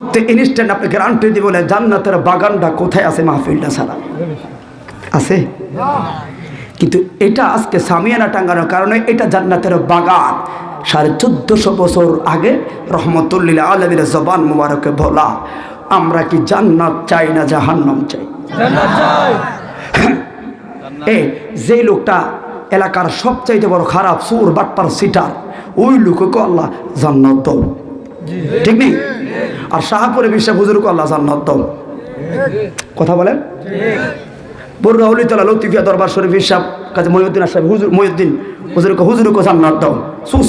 Instant আপনি guarantee দিয়ে বলে জান্নাতের বাগানটা কোথায় আছে মাহফিলটা ছাড়া আছে? কিন্তু এটা আজকে সামিয়ানা টাঙ্গানোর কারণে এটা জান্নাতের বাগান। 1450 বছর আগে রহমতুল্লিল আলমীর জবান মুবারকে বলা, আমরা কি জান্নাত চাই না জাহান্নাম চাই? যে লোকটা এলাকার সবচাইতে বড় খারাপ সুর বাটপার সিটার, ওই লোককে আল্লাহ জান্নাত দাও, ঠিক নেই? আর শাহপুরে বিশ্ব হুজুরকে আল্লাহ জান্নাত দাও। কথা বলেন? বড় আউলিয়াতুল্লাহ লতিফিয়া দরবার শরীফ সাহেব কাজী মহিউদ্দিন সাহেব হুজুর মহিউদ্দিন হুজুরকে জান্নাত দাও,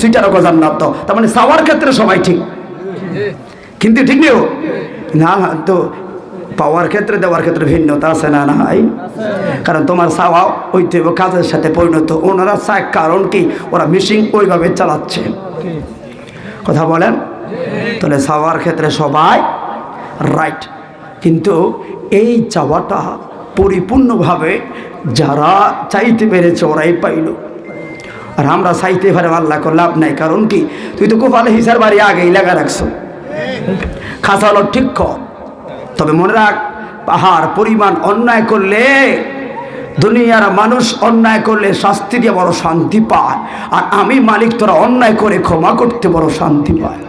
সিটারকে জান্নাত দাও। তার মানে চাওয়ার ক্ষেত্রে সবাই ঠিক, কিন্তু ঠিক নেই না তো পাওয়ার ক্ষেত্রে দেওয়ার ক্ষেত্রে ভিন্নতা আছে না? নাই। কারণ তোমার চাওয়া ওইতে কাজের সাথে পরিণত। ওনারা চায় কারণ কি? ওরা মিশিং ওইভাবে চালাচ্ছে। কথা বলেন? তাহলে চাওয়ার ক্ষেত্রে সবাই রাইট, কিন্তু এই চাওয়াটা পরিপূর্ণভাবে যারা চাইতে পেরেছে ওরাই পাইল। আর আমরা চাইতে পারে আল্লাহ লাভ নাই। কারণ কি? তুই তো কোপালে হিসার বাড়ি আগেই লাগা রাখছো, খাসা হলো ঠিক কর। তবে মনে রাখ, পাহাড় পরিমাণ অন্যায় করলে, দুনিয়ার মানুষ অন্যায় করলে শাস্তি দিয়ে বড় শান্তি পায়, আর আমি মালিক তোরা অন্যায় করে ক্ষমা করতে বড় শান্তি পায়।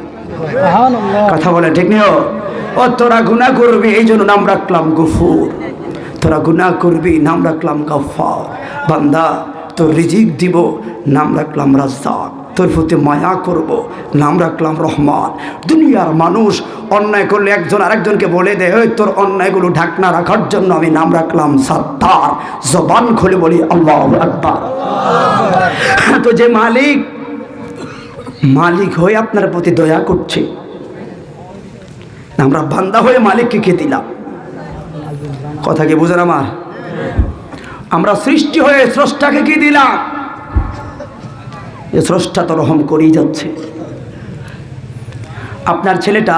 কথা বলে ঠিক নেই? ও তোরা গুনাহ করবি, এই জন্য নাম রাখলাম গফুর। তোরা গুনাহ করবি, নাম রাখলাম গফফার। বান্দা তোর রিজিক দিব, নাম রাখলাম রাজ্জাক। তোর প্রতি মায়া করব, নাম রাখলাম রহমান। দুনিয়ার মানুষ অন্যায় করলে একজন আরেকজনকে বলে দেয়, ওই তোর অন্যায়গুলো ঢাকনা রাখার জন্য আমি নাম রাখলাম সাত্তার। জবান খুলে বলি আল্লাহু আকবার। তো যে মালিক হয়ে আপনার প্রতি দয়া করছে, আমরা বান্দা হয়ে মালিককে কে দিলাম? কথা কি বুঝেন আমার? আমরা সৃষ্টি হয়ে স্রষ্টাকে কি দিলাম? যে স্রষ্টা তো রহম করেই যাচ্ছে। আপনার ছেলেটা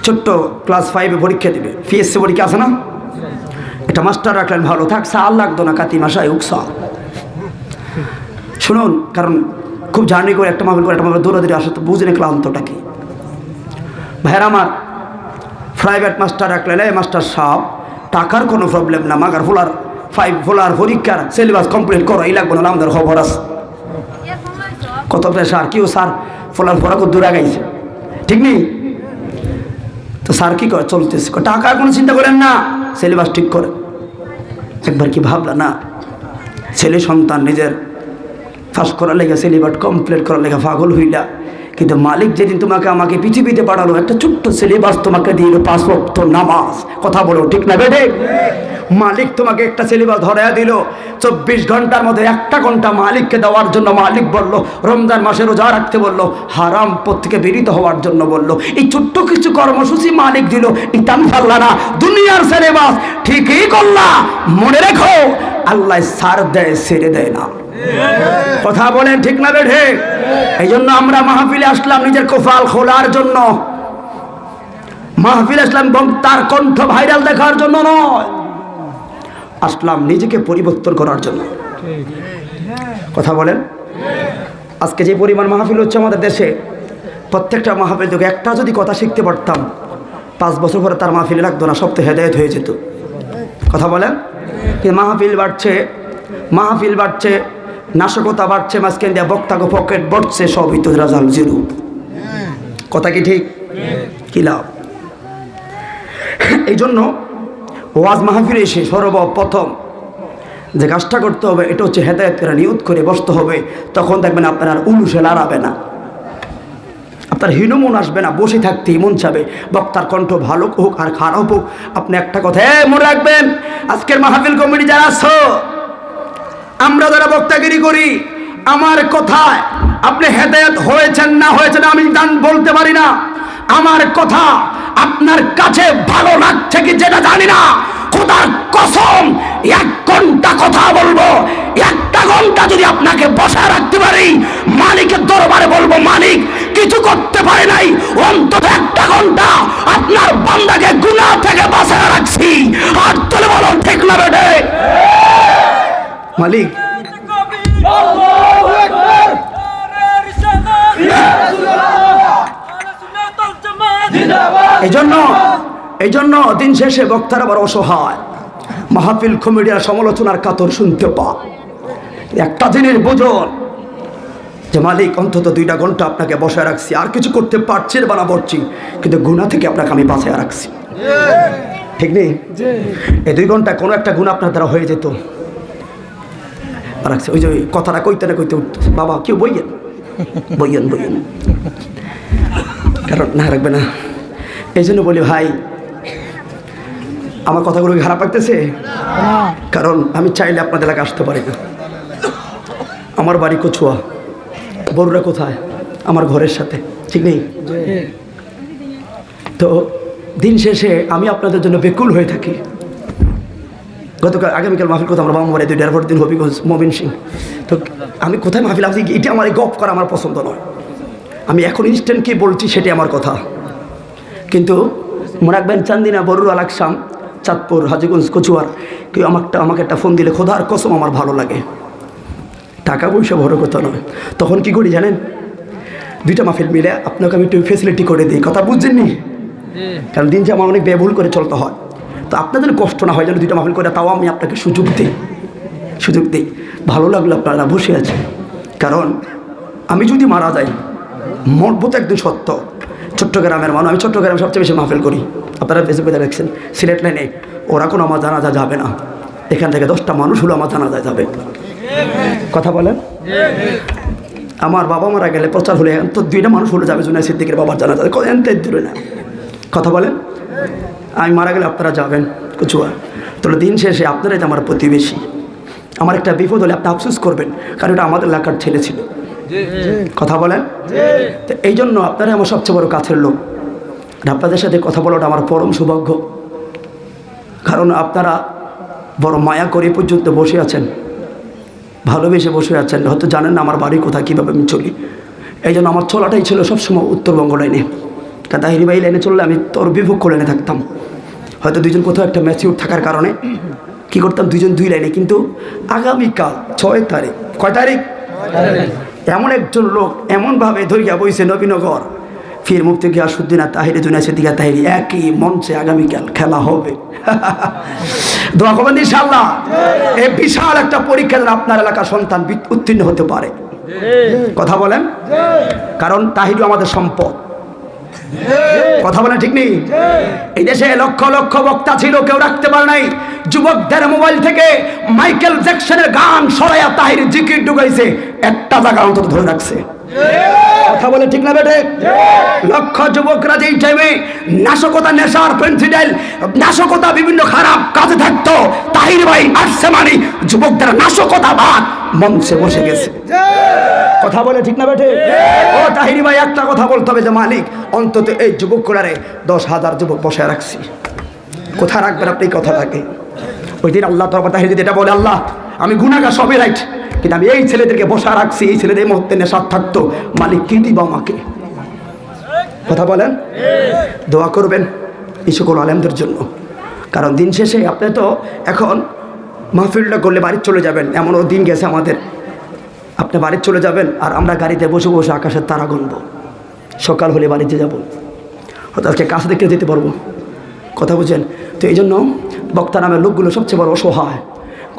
ছোট্ট ক্লাস 5-এ পরীক্ষা দেবে, পিএসসি পরীক্ষা আছে না? এটা মাস্টার রাখলেন ভালো থাক, সাল লাগতো না, কাতি মাসায় উকসা। শুনুন, কারণ খুব জার্নি করে একটা মাহফিল করে একটা মাহফিল দৌড়াদৌড়ি আসে, তো বুঝেন ক্লান্তটা কি। ভাইয়ের আমার, প্রাইভেট মাস্টার রাখলেন, এই মাস্টার সাহেব টাকার কোনো প্রবলেম না, মাগার ফোলার পরীক্ষার সিলেবাস কমপ্লিট করো, এই লাগবে না, আমাদের খবর আছে। কত স্যার কেউ স্যার ফোলার পড়া খুব দূরে গাইছে, ঠিক নেই? তো স্যার কি করে চলতেছে, টাকার কোনো চিন্তা করেন না, সিলেবাস ঠিক করে। একবার কি ভাবলা না, ছেলে সন্তান নিজের পাস করার লেগে সিলেবাস কমপ্লিট করার লেগে পাগল হইলা, কিন্তু মালিক যেদিন তোমাকে আমাকে পৃথিবীতে পাঠালো, একটা ছোট্ট সিলেবাস তোমাকে দিল, 5 ওয়াক্ত নামাজ। কথা বলো ঠিক না বেঠে? মালিক তোমাকে একটা সিলেবাস ধরাইয়া দিল, 24 ঘন্টার মধ্যে 1টা ঘন্টা মালিককে দেওয়ার জন্য মালিক বলল, রমজান মাসে রোজা রাখতে বলল, হারাম পথ থেকে বিরত হওয়ার জন্য বলল। এই ছোট্ট কিছু কর্মসূচি মালিক দিল, ইতান ফাল্লা না, দুনিয়ার সিলেবাস ঠিকই করলা। মনে রেখো, আল্লাহ সার দেয়, ছেড়ে দেয় না। কথা বলেন ঠিক না বেঠে? এই জন্য আমরা মাহফিলে আসলাম নিজের কপাল খোলার জন্য, মাহফিলে আসলাম তার কণ্ঠ ভাইরাল দেখার জন্য নয়, আসলাম নিজেকে পরিবর্তন করার জন্য। কথা বলেন? আজকে যে পরিমাণ মাহফিল হচ্ছে আমাদের দেশে, প্রত্যেকটা মাহফিল থেকে একটা যদি কথা শিখতে পারতাম, 5 বছর পরে তার মাহফিলে লাগতো না, সব তো হেদায়েত হয়ে যেত। কথা বলেন? মাহফিল বাড়ছে, নাশকতা বাড়ছে, মাঝখান দিয়ে বক্তাকে পকেট বটছে, সবই তো রাজাল জিরু। কথা কি ঠিক? কি লাভ? এই জন্য ওয়াজ মাহফিলে এসে সর্বপ্রথম যে কাজটা করতে হবে, এটা হচ্ছে হেদায়েত করে নিয়ত করে বসতে হবে। তখন দেখবেন আপনার আর উলুসে লড়াবে না, আপনার হীনমন আসবে না, বসে থাকতেই মন চাবে। বক্তার কণ্ঠ ভালো হোক আর খারাপ হোক, আপনি একটা কথা মনে রাখবেন, আজকের মাহফিল কমিটি যারা আছো, আমরা যারা বক্তাগিরি করি, আমার কথায় আপনি হেদায়েত হয়েছেন না হয়েছেন আমি বলতে পারি না। আমার কথা আপনার কাছে ভালো লাগছে কি যেটা জানি না, খোদার কসম 1 ঘন্টা কথা বলবো, 1টা ঘন্টা যদি আপনাকে বসায় রাখতে পারি, মালিকের দরবারে বলবো, মালিক কিছু করতে পারে নাই, অন্তত 1টা ঘন্টা আপনার বান্দাকে গুনাহ থেকে বাঁচায় রাখছি। আর তোলে বলো ঠিক না বেটে? মালিক আল্লাহু আকবার। এই জন্য দিন শেষে বক্তারা বড় অসহায়, মাহফিল কমিটিরা সমালোচনার কাতর শুনতে পায়। একটা জিনিস বুঝুন যে মালিক অন্তত 2টা ঘন্টা আপনাকে বসায় রাখছি, আর কিছু করতে পারছি বা না পারছি, কিন্তু গুনাহ থেকে আপনাকে আমি বাঁচায় রাখছি, ঠিক নেই? এই 2 ঘন্টা কোনো একটা গুনাহ আপনার দ্বারা হয়ে যেত, রাখছে। ওই যে কথাটা কইতে না কইতে উঠতো, বাবা কেউ বইয়েন বইয়েন বইয়েন, কারণ না রাখবে না। এই জন্য বলি ভাই, আমার কথাগুলো খারাপ লাগতেছে, কারণ আমি চাইলে আপনাদের এলাকায় আসতে পারি না। আমার বাড়ি কচুয়া, বড়ুরা কোথায়? আমার ঘরের সাথে, ঠিক নেই? তো দিন শেষে আমি আপনাদের জন্য বেকুল হয়ে থাকি। গতকাল আগামীকাল মাহফিল কথা আমার বাবা মারে 2.5 দিন হবিগঞ্জ মবিন সিং। তো আমি কোথায় মাহফিল আসছি, এটা আমার গপ করা আমার পছন্দ নয়। আমি এখন ইনস্ট্যান্ট কি বলছি সেটি আমার কথা, কিন্তু মনে রাখবেন চান্দিনা, বড়ুরা, লাকসাম, চাঁদপুর, হাজীগঞ্জ, কচুয়ার কেউ আমাকে একটা ফোন দিলে খোদার কসম আমার ভালো লাগে, টাকা পয়সা বড় কথা নয়। তখন কি করি জানেন? 2টা মাহফিল মিলে আপনাকে আমি একটু ফেসিলিটি করে দিই, কথা বুঝছেননি? কারণ দিন যে আমার অনেক ব্যয়বহুল করে চলতে হয়, তো আপনাদের কষ্ট না হয় যেন 2টা মাহফিল করে, তাও আমি আপনাকে সুযোগ দিই। ভালো লাগলো আপনারা বসে আছেন, কারণ আমি যদি মারা যাই, মরবো তো একদিন সত্য। চট্টগ্রামের মানুষ, আমি চট্টগ্রামে সবচেয়ে বেশি মাহফিল করি, আপনারা ফেসবুকে দেখছেন। সিলেট লাইনে ওরা কোনো আমার জানাজা যাবে না, এখান থেকে 10টা মানুষ হলো আমার জানাজায় যাবে, কথা বলেন। আমার বাবা মারা গেলে প্রচার হলে তো 2টা মানুষ হলে যাবে, জুনায়েদ সিদ্দিকের বাবার জানাজা, এনতে দূরে না, কথা বলেন। আমি মারা গেলে আপনারা যাবেন কচুয়া, তাহলে দিন শেষে আপনারাই তো আমার প্রতিবেশী। আমার একটা বিপদ হলে আপনি আফসোস করবেন, কারণ এটা আমাদের এলাকার ছেলে ছিল, কথা বলেন। তো এই জন্য আপনারাই আমার সবচেয়ে বড় কাছের লোক, আপনাদের সাথে কথা বলাটা আমার পরম সৌভাগ্য, কারণ আপনারা বড় মায়া করে পর্যন্ত বসে আছেন, ভালোবেসে বসে আছেন। হয়তো জানেন না আমার বাড়ি কোথায়, কীভাবে আমি চলি। এই জন্য আমার চলাটাই ছিল সবসময় উত্তরবঙ্গ লাইনে, তাহিরি ভাই লাইনে চললে আমি তোর বিভক্ষ লাইনে থাকতাম। হয়তো 2জন কোথাও একটা ম্যাচিউর থাকার কারণে কি করতাম, 2জন 2 লাইনে। কিন্তু আগামীকাল 6 তারিখ, কয় তারিখ? এমন একজন লোক এমনভাবে ধরিয়া বইছে নবীনগর, ফির মুফতি গিয়াসউদ্দিন আর তাহিরি, জুনায়েদ সিদ্দিক আর তাহিরি একই মঞ্চে আগামীকাল খেলা হবে। দোয়া করবেন ইনশাআল্লাহ। এই বিশাল একটা পরীক্ষা যেন আপনার এলাকার সন্তান উত্তীর্ণ হতে পারে, কথা বলেন। কারণ তাহিরি আমাদের সম্পদ, কথা বলেন, ঠিক নেই? এই দেশে লক্ষ লক্ষ বক্তা ছিল, কেউ রাখতে পারে নাই। যুবকদের মোবাইল থেকে মাইকেল জ্যাকসনের গান সরাইয়া তাহিরি জিকির ঢুকাইছে, একটা জায়গা অন্তত ধরে রাখছে, কথা বলে, ঠিক না বেটে? লক্ষ যুবকরা যেই টাইমে নাশকতা, নেশার, পেন্সিডাইল, নাশকতা, বিভিন্ন খারাপ কাজে থাকতো, তাহির ভাই আসছে মানে যুবকদের নাশকতা বাদ মঞ্চে বসে গেছে, কথা বলে, ঠিক না বেটে? ও তাহিরি ভাই, একটা কথা বলতে হবে যে মালিক অন্তত এই যুবকরারে 10,000 যুবক বসে রাখছি। কোথায় রাখবেন আপনি কথাটাকে? ওই দিন আল্লাহ তো তাহিরি যেটা বলে, আল্লাহ আমি গুনাহগার সবই রাইট, কিন্তু আমি এই ছেলেদেরকে বসা রাখছি, এই ছেলেদের মুহূর্তে নেশার থাকতো, মালিক কি দিব আমাকে, কথা বলেন। দোয়া করবেন এই সকল আলেমদের জন্য, কারণ দিন শেষে আপনি তো এখন মাহফিলটা করলে বাড়ি চলে যাবেন, এমনও দিন গেছে আমাদের, আপনি বাড়ি চলে যাবেন আর আমরা গাড়িতে বসে বসে আকাশের তারা গুনব, সকাল হলে বাড়িতে যাব, হয়তো আজকে কাছে দেখতে যেতে পারবো, কথা বুঝেন। তো এই জন্য বক্তা নামের লোকগুলো সবচেয়ে বড় অসহায়।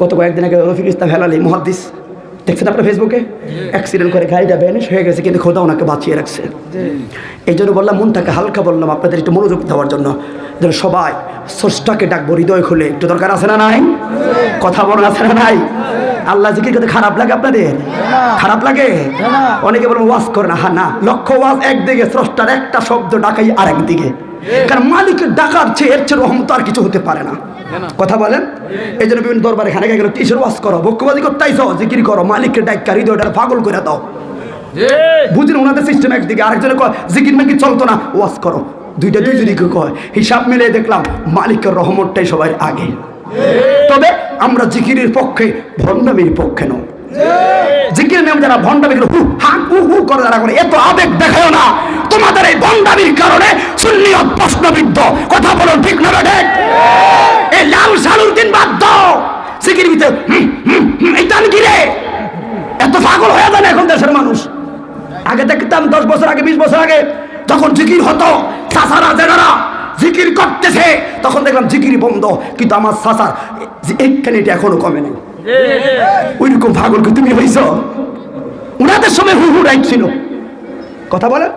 গত কয়েকদিন আগে রফিকুল ইসলাম হেলালি মুহাদ্দিস, দেখছেন আপনার ফেসবুকে, অ্যাক্সিডেন্ট করে গাড়িটা ভ্যানিশ হয়ে গেছে, কিন্তু খোদা ওনাকে বাঁচিয়ে রাখছে। এই জন্য বললাম, মনটাকে হালকা বললাম আপনাদের একটু মনোযোগ দেওয়ার জন্য, যেন সবাই স্রষ্টাকে ডাকবো হৃদয় খুলে, একটু দরকার আছে না নাই? কথা বলার আছে না নাই? আল্লাহ জিকির করতে খারাপ লাগে আপনাদের? খারাপ লাগে? অনেকে বলবো ওয়াজ করে না, হ্যাঁ না, লক্ষ্য ওয়াজ একদিকে, স্রষ্টার একটা শব্দ ডাকাই আর একদিকে, কারণ মালিকের ডাকার চেয়ে এর চেয়ে রহমত আর কিছু হতে পারে না, কথা বলেন। এই জন্য বিভিন্ন দরবারে খানে গেল, কিসের ওয়াজ করো, বক্কবাজি করতেইছ, জিকির করো, মালিকের ডাক্কা হৃদয়টা পাগল করে দাও, বুঝলেন? ওনাদের সিস্টেম একদিকে, আরেকজনে কয় জিকির নাকি চলতো না, ওয়াজ করো, দুইটা দুই দিকে কয়। হিসাব মিলিয়ে দেখলাম মালিকের রহমতটাই সবার আগে। তবে আমরা জিকিরের পক্ষে, ভণ্ডামির পক্ষে নয়। জিকির নাম যারা ভণ্ডামি হু হা হু হু করে যারা করে, এত আবেগ দেখায় না, তোমাদের এই ভণ্ডামির কারণে সুন্নিয়ত প্রশ্নবিদ্ধ, কথা বলুন, ঠিক না বেঠে? এই লাল সালুর দিন বাদ দাও, জিকির ভিতরে এই টান গিরে এত পাগল হয়ে যায় না এখন দেশের মানুষ। আগে দেখতাম 10 বছর আগে, 20 বছর আগে যখন জিকির হতো চাচারা যেনারা জিকির করতেছে তখন দেখলাম জিকির বন্ধ, কিন্তু আমার চাচার এইখানে এটা এখনো কমে নেই। ওইরকম পাগল কি তুমি হইছ? ওনাদের সময় হু হু রাইট ছিল, কথা বলে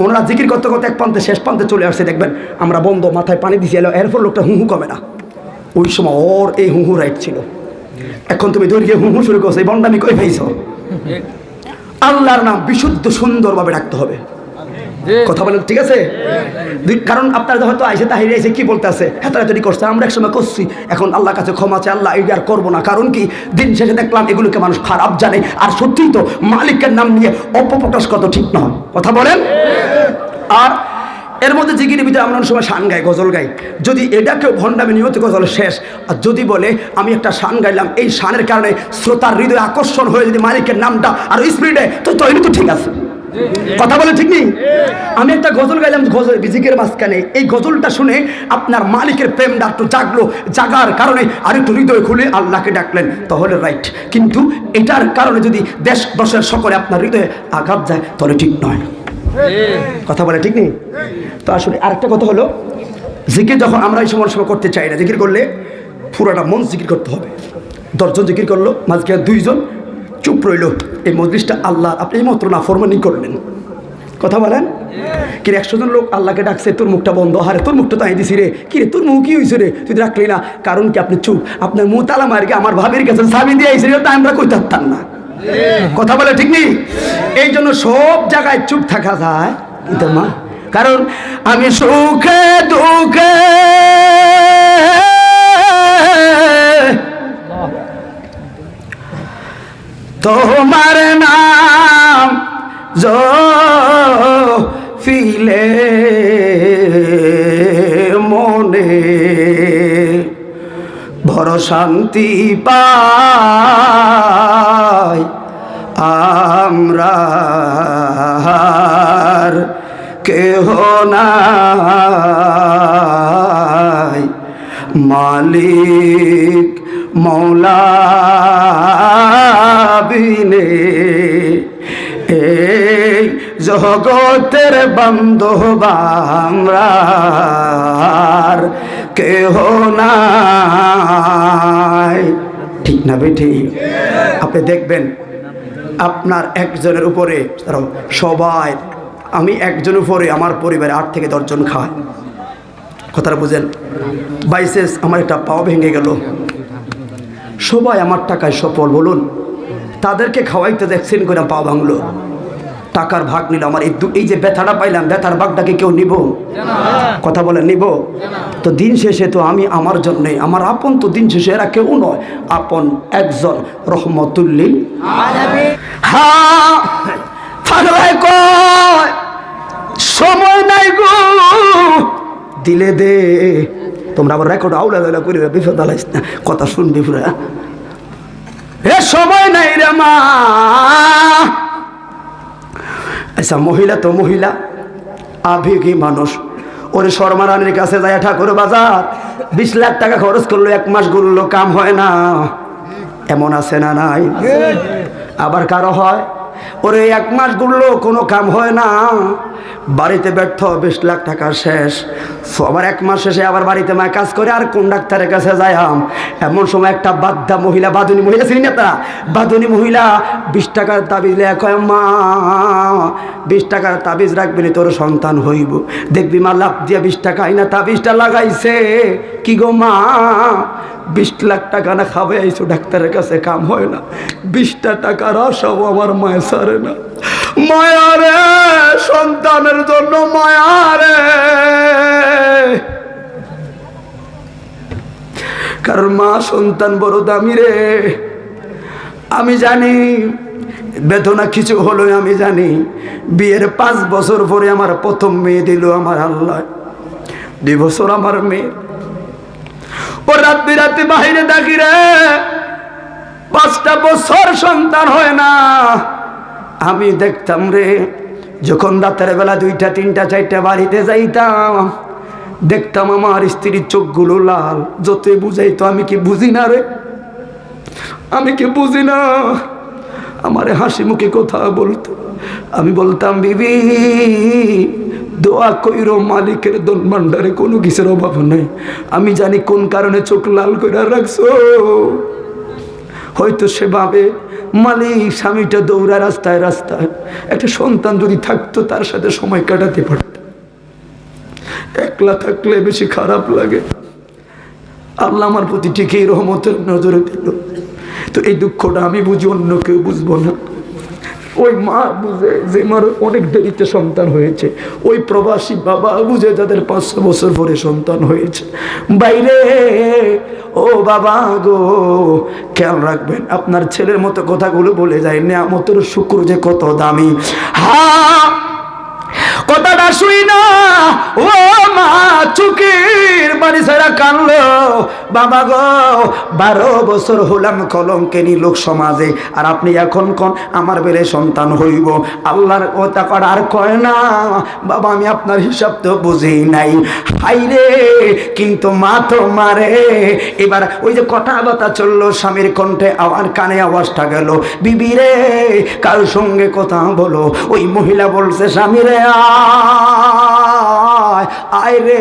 ওনারা জিকির করতে করতে এক প্রান্তে শেষ প্রান্তে চলে আসছে, দেখবেন আমরা বন্ধ, মাথায় পানি দিছি এলো, এরপর লোকটা হু হু কমে না। ওই সময় ওর এই হু হু রাইট ছিল। এখন তুমি দৈর্ঘ্যে হু হু শুরু করছো, এই বন্ডামি কই পেয়েছ? আল্লাহর নাম বিশুদ্ধ সুন্দরভাবে ডাকতে হবে, কথা বলেন ঠিক আছে? কারণ আপনারা হয়তো আইসে তাহিরে এসে কি বলতে আছে, হেতাহেতারি করছে, আমরা একসময় করছি, এখন আল্লাহর কাছে ক্ষমা চাই, আল্লাহ এই আর করবো না। কারণ কি, দিন শেষে দেখলাম এগুলোকে মানুষ খারাপ জানে, আর সত্যিই তো মালিকের নাম নিয়ে অপপ্রকাশ কত ঠিক নয়, কথা বলেন। আর এর মধ্যে জিকিরের ভিতরে আমরা অনেক সময় শান গাই, গজল গাই, যদি এটা কেউ ভণ্ডামি নিয়ত গজল শেষ। আর যদি বলে আমি একটা শান গাইলাম, এই শানের কারণে শ্রোতার হৃদয় আকর্ষণ হয়ে যদি মালিকের নামটা আর স্পিরিটে, তো তৈরি তো ঠিক আছে, কথা বলে ঠিক নেই? আমি একটা গজল গাইলাম, গজল জিকিরের মাঝখানে এই গজলটা শুনে আপনার মালিকের প্রেমটা একটু জাগলো, জাগার কারণে আর একটু হৃদয় খুলে আল্লাহকে ডাকলেন, তাহলে রাইট। কিন্তু এটার কারণে যদি দেশ দশের সকলে আপনার হৃদয়ে আঘাত যায়, তাহলে ঠিক নয়, কথা বলে ঠিক নেই? তো আসলে আরেকটা কথা হলো, জিকির যখন আমরা এই সময় করতে চাই না, জিকির করলে পুরোটা মন জিকির করতে হবে। 10 জন জিকির করলো, মাঝখানে 2 জন চুপ রইল, এই মজলিসটা আল্লাহ আপনি মাত্র না ফরমানি করলেন, কথা বলেন। কি 100 জন লোক আল্লাহকে ডাকছে, তোর মুখটা বন্ধ, হারে তোর মুখটা তাই দিছি রে, কি রে তোর মুখ কি হয়েছে রে, তুই রাখলি না? কারণ কি আপনি চুপ, আপনার মুখ তালা মারকে আমার ভাবির কাছে সাবি দিয়ে আইসি, তা আমরা কই থাকতাম না, কথা বলে ঠিক নেই? এই জন্য সব জায়গায় চুপ থাকা যায়, কিন্তু মা, কারণ আমি সুখে দুঃখে তোমার নাম ফিলে মনে বড় শান্তি পাই আমরা, কেহ নাই মালিক মৌলা বিনে, এই জগতের বান্ধব আমরা, কেহ নাই, ঠিক না বেঠি? আপনি দেখবেন আপনার একজনের উপরে সবাই, আমি একজনের উপরে আমার পরিবারে 8 থেকে 10 জন খায়, কথাটা বুঝেন? বাইসেস আমার একটা পাও ভেঙে গেল, সবাই আমার টাকায় সফল, বলুন তাদেরকে খাওয়াইতে দেখছেন করে পা ভাঙলো, টাকার ভাগ নিল, আমার এই যে ব্যথাটা পাইলাম, ব্যথার ভাগটাকে কেউ নিব? কথা বলেন নিব? তো দিন শেষে তো আমি আমার জন্যে, আমার আপন তো দিন শেষে এরা কেউ নয়, আপন একজন রহমতুল্লিল আলামিন। হ্যাঁ ফাগলায় কয় সময় নাই গো দিলে দে, তোমরা আবার রেকর্ড আউলা দাউলা করে বিপদ আলাইস না, কথা শুনবি পুরা, এ সময় নাই রে মা। আচ্ছা মহিলা তো মহিলা, আবেগী মানুষ, ওরে শর্মা রানীর কাছে যায় ঠাকুর বাজার 20 লাখ টাকা খরচ করলো, 1 মাস ঘুরলো, কাম হয় না, এমন আছে না নাই? আবার কারো হয়, ওরে 1 মাস ঘুরলো কোনো কাম হয় না, বাড়িতে ব্যর্থ, 20 লাখ টাকা শেষ, আবার 1 মাস শেষে আবার বাড়িতে মায় কাজ করে, আর কোন ডাক্তারের কাছে যাই? এমন সময় একটা বাধ্যা মহিলা, বাদুনি মহিলা ছিলেন না তারা, বাদুনি মহিলা 20 টাকার তাবিজ লেখা, মা 20 টাকার তাবিজ রাখবি তোর সন্তান হইব, দেখবি মা লাভ দিয়া 20 টাকা আইনা তাবিজটা লাগাইছে, কি গো মা 20 লাখ টাকা না খাবে আইছো ডাক্তারের কাছে, কাম হয় না, 20টা টাকার আশাও আমার মায়ের সারে না, মায়া রে সন্তানের জন্য মায়া রে, কারণ মা সন্তান বড় দামি রে। আমি জানি বেদনা কিছু হলো, আমি জানি বিয়ের 5 বছর পরে আমার প্রথম মেয়ে দিল আমার আল্লাহ, 2 বছর আমার মেয়ে, ও রাত্রি রাত্রি বাহিরে থাকি রে, 5টা বছর সন্তান হয় না। আমি দেখতাম রে, যখন রাতের বেলা 2টা 3টা 4টা বাড়িতে যাইতাম, দেখতাম আমার স্ত্রীর চোখগুলো লাল, যতই বুঝাইতো আমি কি বুঝি না রে, আমি কি বুঝি না? আমারে হাসি মুখে কথা বলতো, আমি বলতাম বিবি দোয়া কইরো, মালিকের দন ভান্ডারে কোনো কিছুর অভাব নাই। আমি জানি কোন কারণে চোখ লাল করে রাখছো। হয়তো সে ভাবে মালিক স্বামীটা দৌড়া রাস্তায় রাস্তায়, একটা সন্তান যদি থাকতো তার সাথে সময় কাটাতে পারত। একলা থাকলে বেশি খারাপ লাগে। আল্লাহ আমার প্রতি ঠিকই রহমতের নজরে দিল। তো এই দুঃখটা আমি বুঝি, অন্য কেউ বুঝবো না। ওই মা বুঝে যে মার অনেক দেরিতে সন্তান হয়েছে, ওই প্রবাসী বাবা বুঝে যাদের 500 বছর পরে সন্তান হয়েছে। বাইরে ও বাবা গো, খেয়াল রাখবেন, আপনার ছেলের মতো কথাগুলো বলে যায়, নিয়ামতের শুকর যে কত দামি। কথাটা শুই না ও মা চুকির বাড়ি ছাড়া কানলো। বাবা গো 12 বছর হলাম কলঙ্কেনি লোক সমাজে, আর আপনি এখন কোন আমার বেলে সন্তান হইব। আল্লাহর কথা কর আর কয় না বাবা, আমি আপনার হিসাব তো বুঝি নাই। হাইরে কিন্তু মা তো মারে। এবার ওই যে কথাবার্তা চললো, স্বামীর কণ্ঠে আমার কানে আওয়াজটা গেল, বিবি রে কার সঙ্গে কথা বলো। ওই মহিলা বলছে, স্বামী রে আয় রে।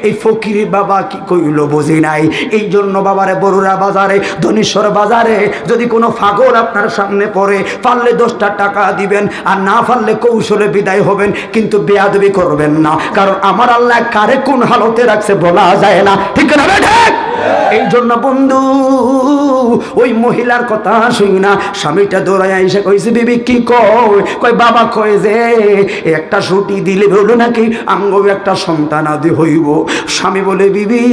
এই ফকির বাবা কি কইল বুঝি নাই। এই জন্য বাবারে বড়ুরা বাজারে, ধনেশ্বর বাজারে যদি কোনো ফাগল আপনার সামনে পড়ে, পারলে 10টা টাকা দিবেন, আর না পারলে কৌশলে বিদায় হবেন, কিন্তু বেয়াদবি করবেন না। কারণ আমার আল্লাহ কারে কোন হালতে রাখছে বলা যায় না, ঠিক না? ঠিক। এই জন্য বন্ধু ওই মহিলার কথা শুই না, স্বামীটা দৌড়ায় এসে কইছে, বিবি কি কয় বাবা কয় যে একটা ছুটি দিলে বলো নাকি আমগো একটা সন্তান আদি হইব। স্বামী বলে, বিবি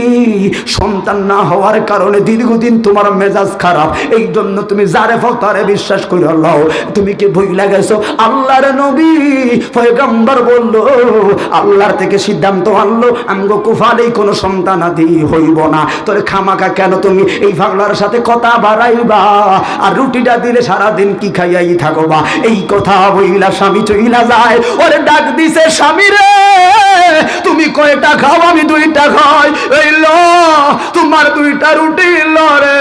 সন্তান না হওয়ার কারণে দীর্ঘদিন তোমার মেজাজ খারাপ, এই জন্য তুমি যারে ফতারে বিশ্বাস করে লও। তুমি কি ভুইলা গেছো আল্লাহর নবী পয়গম্বর বললো, আল্লাহর থেকে সিদ্ধান্ত আনলো আমগো কুফালেই কোনো সন্তান আদি হইব না। তোরে খামাকা কেন তুমি এই পাগলার সাথে কথা বাড়াইবা, আর রুটিটা দিলে সারাদিন কি খাইয়াই থাকবা। এই কথা বইলা স্বামী চইলা যায়। ওরে ডাক দিছে, স্বামী রে তুমি কয়টা খাও? আমি 2টা খাই। এই ল তোমার 2টা রুটি ল রে।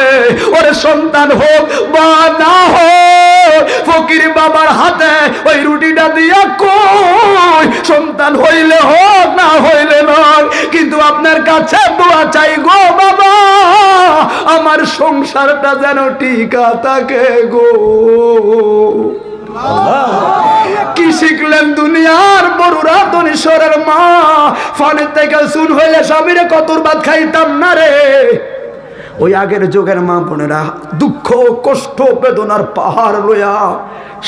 ওরে সন্তান হোক বা না হোক, ফকির বাবার হাতে ওই রুটিটা দিয়া কই সন্তান হইলে হোক না হইলে নয়, কিন্তু আপনার কাছে দোয়া চাই গো বাবা, আমার সংসারটা যেন টিকা থাকে গো। কি শিখলেন দুনিয়ার বড়ুরা ধনেশ্বরের মা? ফানের থেকে শুন হইলে স্বামীরে কতর ভাত খাইতাম না রে। ওই আগের যুগের মা বোনেরা দুঃখ কষ্ট বেদনার পাহাড় লইয়া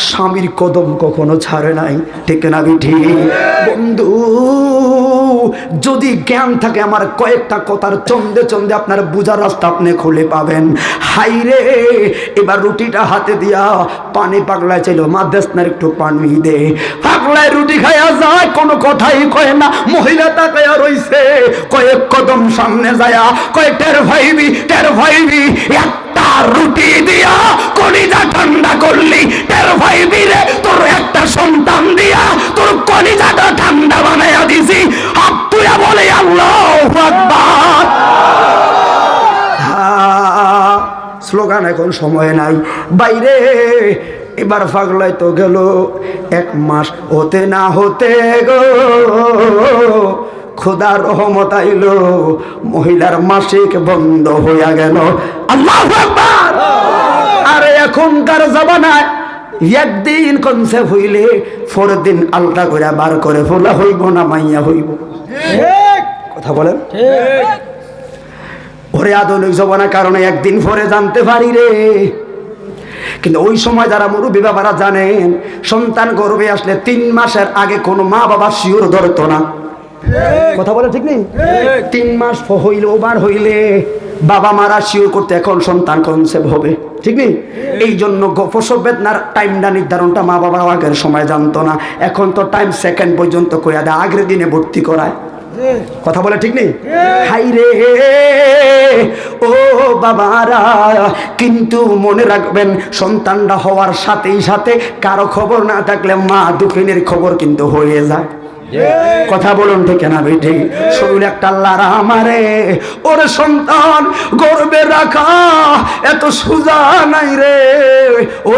স্বামীর কদম কখনো ছাড়ে নাই, ঠিক না বিঠি? বন্ধু যদি জ্ঞান থাকে, আমার কয়েকটা কথার চন্দে চন্দে আপনার বুঝার রাস্তা আপনি খুলে পাবেন। হাইরে এবার রুটিটা হাতে দিয়া পানি পাগলায় চাইল, মা দেশ না একটু পানি দে। পাগলায় রুটি খাইয়া যায়, কোনো কথাই কয় না। মহিলা তাকাইয়া রইছে, কয়েক কদম সামনে যায়া কয়, টের ভাইবি একটা রুটি দিয়া কলিজা ঠান্ডা করলি, টের ভাইবি রে তোর একটা সন্তান দিয়া তোর কলিজাটা ঠান্ডা বানাইয়া দিছি। হাত তুইয়া বলে আল্লাহু আকবার। স্লোগান এখন সময় নাই বাইরে। এবার পাগলাই তো গেল 1 মাস হতে না হতে গো, খোদার রহমত আইলো, মহিলার মাসিক বন্ধ হইয়া গেল। আল্লাহু আকবার। আরে এখনকার জামানায় একদিন কনসেপ্ট হইলে 4 দিন আলতা করে বার করে ফোলা হইব না মাইয়া হইব, কথা বলেন ঠিক? ওরে আধুনিক জমানার কারণে একদিন পরে জানতে পারি রে। কিন্তু ওই সময় যারা মুরব্বী বাবারা জানেন, সন্তান গর্ভে আসলে 3 মাসের আগে কোনো মা বাবা শিওর ধরতো না, কথা বলে ঠিক নেই? 3 মাস হইলে ওভার হইলে বাবা মারা শিওর করতে এখন সন্তান কনসেপ্ট হবে, ঠিক নেই? এই জন্য প্রসব বেদনার টাইমটা নির্ধারণটা মা বাবা আগের সময় জানতো না। এখন তো টাইম সেকেন্ড পর্যন্ত কইয়া দেয়, আগের দিনে ভর্তি করায়, কথা বলে ঠিক নেই? হাই রে ও বাবারা, কিন্তু মনে রাখবেন সন্তানটা হওয়ার সাথেই সাথে কারো খবর না থাকলে মা দুঃখিনের খবর কিন্তু হয়ে যায়, কথা বলুন ঠিক না বেঠি? শরীর একটা লারা আমারে, ওরে সন্তান গর্বে রাখা এত সোজা নাই রে। ও